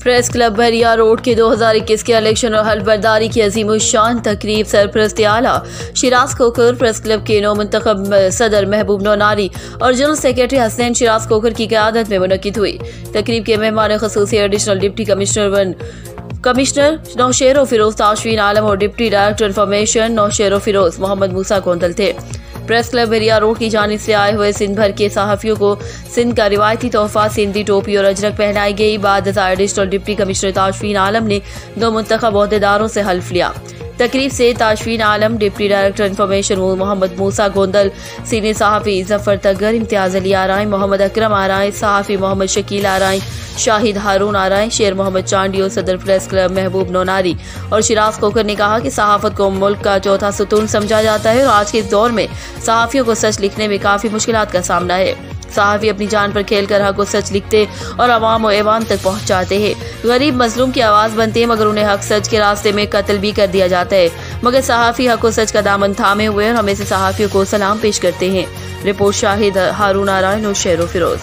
Press club बहरिया road के 2021 के election और हलफबरदारी की अजीमुशान तकरीब सरपरस्त आला शिराज कोकर, प्रेस क्लब के नौ मुंतखब सदर महबूब नौनारी और जनरल सेक्रेटरी हसनैन शिराज कोकर की क़यादत में मुनक्किद हुई। तकरीब के मेहमान ख़ुसूसी additional deputy commissioner Naushahro Feroze Tashfeen Alam और deputy director information Naushahro Feroze Mohammad Musa Gondal थे। प्रेस क्लब बहरिया रोड की जानिब से आए हुए सिंध भर के सहाफ़ियों को सिंध का रिवायती तोहफा सिंधी टोपी और अजरक पहनाई गई। बाद एडिशनल डिप्टी कमिश्नर ताशफीन आलम ने दो मुंतखब ओहदेदारों से हल्फ लिया। तकरीब से ताशफीन आलम, deputy director information Mohammad Musa Gondal, senior सहाफ़ी जफर तगर, इम्तियाज अली आराई, मोहम्मद अकरम आराई, सहाफ़ी मोहम्मद शकील आराई, शाहिद हारून आराई, शेर मोहम्मद चांडी और सदर प्रेस क्लब महबूब नौनारी और शिराज कोकर ने कहा कि सहाफ़त को मुल्क का चौथा सुतून समझा जाता है और आज के इस दौर में सहाफ़ियों को सच लिखने में काफ़ी मुश्किलात का सामना है। सहाफ़ी अपनी जान पर खेलकर हक को सच लिखते और अवाम और ऐवान तक पहुँचाते हैं। गरीब मजलूम की आवाज़ बनते हैं, मगर उन्हें हक सच के रास्ते में कत्ल भी कर दिया जाता है। मगर सहाफ़ी हक को सच का दामन थामे हुए और हमेशा सहाफ़ियों को सलाम पेश करते हैं। रिपोर्ट शाहिद हारून आराई और शेर फिरोज।